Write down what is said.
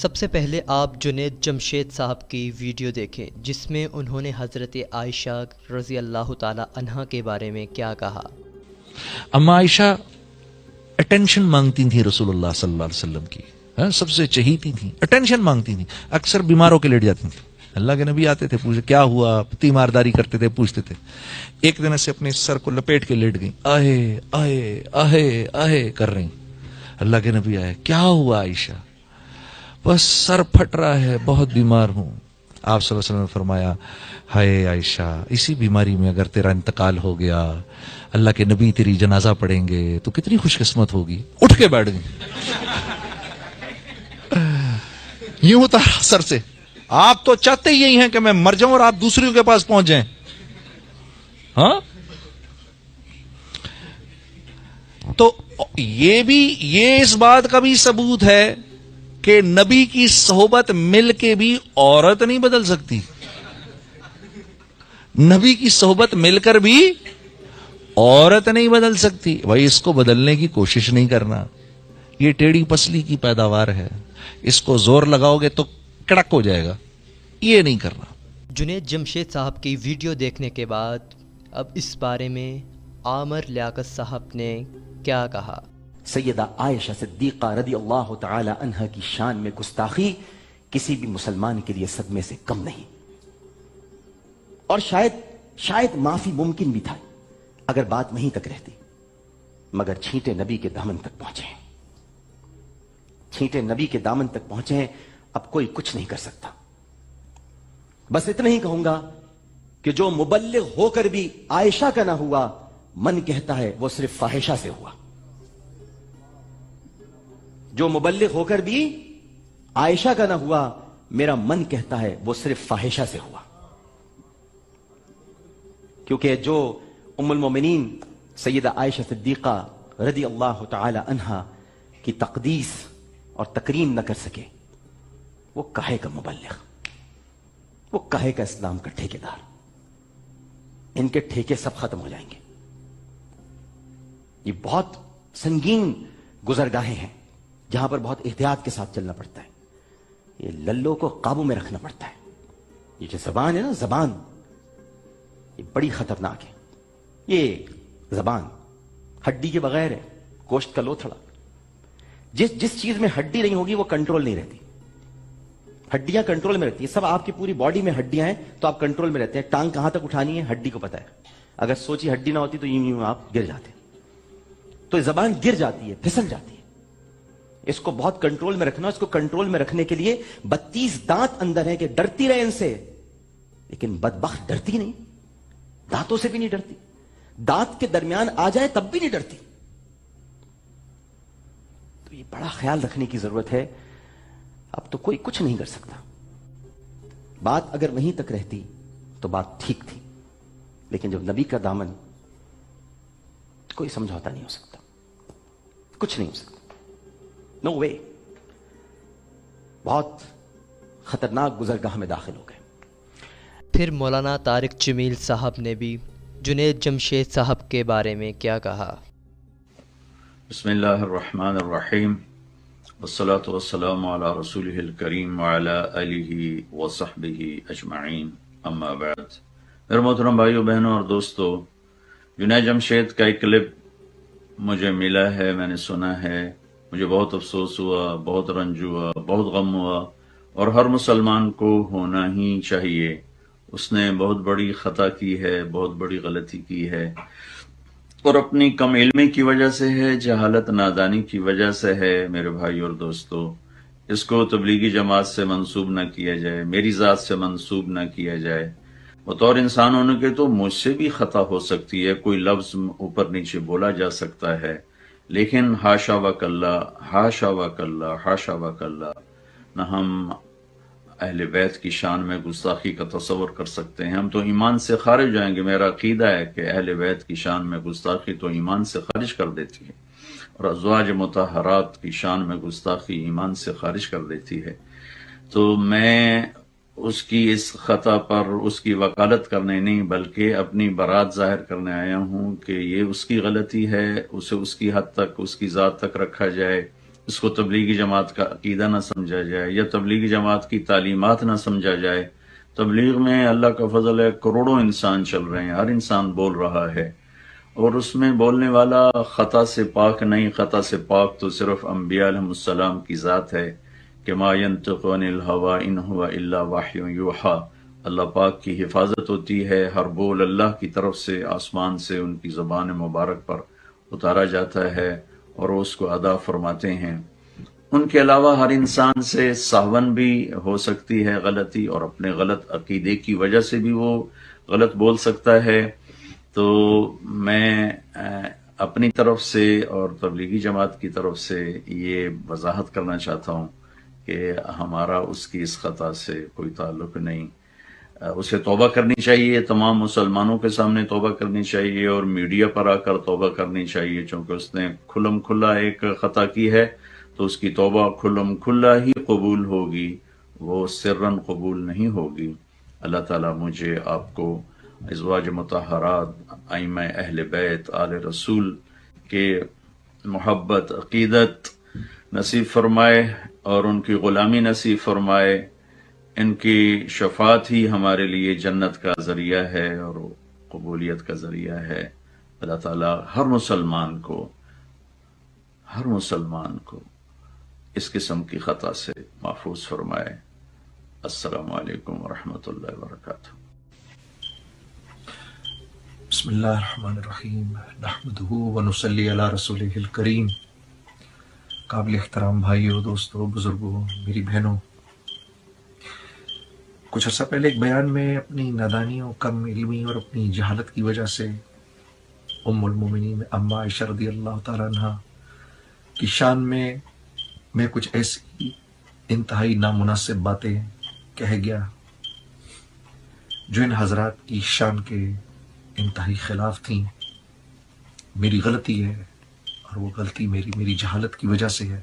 سب سے پہلے آپ جنید جمشید صاحب کی ویڈیو دیکھیں جس میں انہوں نے حضرت عائشہ رضی اللہ تعالی عنہا کے بارے میں کیا کہا۔ اما عائشہ اٹینشن مانگتی تھیں رسول اللہ صلی اللہ علیہ وسلم کی، سب سے چہیتی تھیں، اٹینشن مانگتی تھیں، اکثر بیماروں کے لیٹ جاتی تھیں۔ اللہ کے نبی آتے تھے، پوچھے کیا ہوا، تیمارداری کرتے تھے، پوچھتے تھے۔ ایک دن سے اپنے سر کو لپیٹ کے لیٹ گئی، آہے آہے آہے آہے کر رہی۔ اللہ کے نبی آئے، کیا ہوا عائشہ؟ بس سر پھٹ رہا ہے، بہت بیمار ہوں۔ آپ صلی اللہ علیہ وسلم نے فرمایا، ہائے عائشہ، اسی بیماری میں اگر تیرا انتقال ہو گیا، اللہ کے نبی تیری جنازہ پڑھیں گے تو کتنی خوش قسمت ہوگی۔ اٹھ کے بیٹھ گئی، یوں ہوتا سر سے۔ آپ تو چاہتے ہی یہی ہیں کہ میں مر جاؤں اور آپ دوسروں کے پاس پہنچ جائیں، ہاں؟ تو یہ اس بات کا بھی ثبوت ہے کہ نبی کی صحبت مل کے بھی عورت نہیں بدل سکتی، نبی کی صحبت مل کر بھی عورت نہیں بدل سکتی۔ بھائی اس کو بدلنے کی کوشش نہیں کرنا، یہ ٹیڑھی پسلی کی پیداوار ہے، اس کو زور لگاؤ گے تو کڑک ہو جائے گا، یہ نہیں کرنا۔ جنید جمشید صاحب کی ویڈیو دیکھنے کے بعد اب اس بارے میں عامر لیاقت صاحب نے کیا کہا۔ سیدہ عائشہ صدیقہ رضی اللہ تعالی عنہا کی شان میں گستاخی کسی بھی مسلمان کے لیے صدمے سے کم نہیں، اور شاید معافی ممکن بھی تھا اگر بات وہیں تک رہتی، مگر چھینٹے نبی کے دامن تک پہنچے ہیں، چھینٹے نبی کے دامن تک پہنچے ہیں، اب کوئی کچھ نہیں کر سکتا۔ بس اتنا ہی کہوں گا کہ جو مبلغ ہو کر بھی عائشہ کا نہ ہوا، من کہتا ہے وہ صرف فاحشہ سے ہوا۔ جو مبلغ ہو کر بھی عائشہ کا نہ ہوا، میرا من کہتا ہے وہ صرف فاحشہ سے ہوا، کیونکہ جو ام المومنین سیدہ عائشہ صدیقہ رضی اللہ تعالی عنہا کی تقدیس اور تکریم نہ کر سکے، وہ کہے کا مبلغ، وہ کہے کا اسلام کا ٹھیکیدار، ان کے ٹھیکے سب ختم ہو جائیں گے۔ یہ بہت سنگین گزرگاہیں ہیں جہاں پر بہت احتیاط کے ساتھ چلنا پڑتا ہے، یہ للوں کو قابو میں رکھنا پڑتا ہے۔ یہ جو زبان ہے نا، زبان یہ بڑی خطرناک ہے۔ یہ زبان ہڈی کے بغیر ہے، گوشت کا لوتھڑا۔ جس چیز میں ہڈی نہیں ہوگی وہ کنٹرول نہیں رہتی، ہڈیاں کنٹرول میں رہتی ہیں۔ سب آپ کی پوری باڈی میں ہڈیاں ہیں تو آپ کنٹرول میں رہتے ہیں، ٹانگ کہاں تک اٹھانی ہے ہڈی کو پتا ہے، اگر سوچی ہڈی نہ ہوتی تو یوں آپ گر جاتے۔ تو زبان گر جاتی ہے، پھسل جاتی ہے، اس کو بہت کنٹرول میں رکھنا۔ اس کو کنٹرول میں رکھنے کے لیے 32 دانت اندر ہیں کہ ڈرتی رہے ان سے، لیکن بدبخت ڈرتی نہیں، دانتوں سے بھی نہیں ڈرتی، دانت کے درمیان آ جائے تب بھی نہیں ڈرتی۔ تو یہ بڑا خیال رکھنے کی ضرورت ہے۔ اب تو کوئی کچھ نہیں کر سکتا۔ بات اگر وہیں تک رہتی تو بات ٹھیک تھی، لیکن جب نبی کا دامن، کوئی سمجھوتا نہیں ہو سکتا، کچھ نہیں ہو سکتا، نو وے۔ بہت خطرناک گزرگاہ میں داخل ہو گئے۔ پھر مولانا طارق جمیل صاحب نے بھی جنید جمشید صاحب کے بارے میں کیا کہا۔ بسم اللہ الرحمن الرحیم، والصلاة والسلام علی رسولہ الکریم وعلی آلہ وصحبہ اجمعین، اما بعد۔ میرے محترم بھائیو بہنوں اور دوستو، جنید جمشید کا ایک کلپ مجھے ملا ہے، میں نے سنا ہے، مجھے بہت افسوس ہوا، بہت رنج ہوا، بہت غم ہوا، اور ہر مسلمان کو ہونا ہی چاہیے۔ اس نے بہت بڑی خطا کی ہے، بہت بڑی غلطی کی ہے، اور اپنی کم علمی کی وجہ سے ہے، جہالت نادانی کی وجہ سے ہے۔ میرے بھائی اور دوستو، اس کو تبلیغی جماعت سے منسوب نہ کیا جائے، میری ذات سے منسوب نہ کیا جائے۔ بطور انسان ہونے کے تو مجھ سے بھی خطا ہو سکتی ہے، کوئی لفظ اوپر نیچے بولا جا سکتا ہے، لیکن حاشا وکلا، حاشا وکلا، حاشا وکلا، نہ ہم اہل بیت کی شان میں گستاخی کا تصور کر سکتے ہیں۔ ہم تو ایمان سے خارج ہو جائیں گے۔ میرا عقیدہ ہے کہ اہل بیت کی شان میں گستاخی تو ایمان سے خارج کر دیتی ہے، اور ازواج مطہرات کی شان میں گستاخی ایمان سے خارج کر دیتی ہے۔ تو میں اس کی اس خطا پر اس کی وکالت کرنے نہیں بلکہ اپنی برات ظاہر کرنے آیا ہوں کہ یہ اس کی غلطی ہے، اسے اس کی حد تک، اس کی ذات تک رکھا جائے، اس کو تبلیغی جماعت کا عقیدہ نہ سمجھا جائے یا تبلیغی جماعت کی تعلیمات نہ سمجھا جائے. تبلیغ میں اللہ کا فضل ہے کروڑوں انسان چل رہے ہیں، ہر انسان بول رہا ہے، اور اس میں بولنے والا خطا سے پاک نہیں. خطا سے پاک تو صرف انبیاء علیہ السلام کی ذات ہے کہ ما ينطق عن الهوى ان هو الا وحی یوحى. اللہ پاک کی حفاظت ہوتی ہے، ہر بول اللہ کی طرف سے آسمان سے ان کی زبان مبارک پر اتارا جاتا ہے اور وہ اس کو ادا فرماتے ہیں. ان کے علاوہ ہر انسان سے سہون بھی ہو سکتی ہے غلطی، اور اپنے غلط عقیدے کی وجہ سے بھی وہ غلط بول سکتا ہے. تو میں اپنی طرف سے اور تبلیغی جماعت کی طرف سے یہ وضاحت کرنا چاہتا ہوں کہ ہمارا اس کی اس خطا سے کوئی تعلق نہیں. اسے توبہ کرنی چاہیے، تمام مسلمانوں کے سامنے توبہ کرنی چاہیے اور میڈیا پر آ کر توبہ کرنی چاہیے، چونکہ اس نے کھلم کھلا ایک خطا کی ہے تو اس کی توبہ کھلم کھلا ہی قبول ہوگی، وہ سرن قبول نہیں ہوگی. اللہ تعالیٰ مجھے آپ کو ازواج مطہرات، ائمہ اہل بیت، آل رسول کے محبت عقیدت نصیب فرمائے اور ان کی غلامی نصیب فرمائے. ان کی شفاعت ہی ہمارے لیے جنت کا ذریعہ ہے اور قبولیت کا ذریعہ ہے. اللہ تعالیٰ ہر مسلمان کو اس قسم کی خطا سے محفوظ فرمائے. السلام علیکم ورحمۃ اللہ وبرکاتہ. بسم اللہ الرحمن الرحیم، نحمدہ ونصلی علی رسولہ الکریم. قابل احترام بھائیوں، دوستوں، بزرگوں، میری بہنوں، کچھ عرصہ پہلے ایک بیان میں اپنی نادانیوں، کم علمی اور اپنی جہالت کی وجہ سے ام المومنین اما عائشہ رضی اللہ تعالیٰ عنہ کی شان میں کچھ ایسی انتہائی نامناسب باتیں کہہ گیا جو ان حضرات کی شان کے انتہائی خلاف تھیں. میری غلطی ہے اور وہ غلطی میری جہالت کی وجہ سے ہے.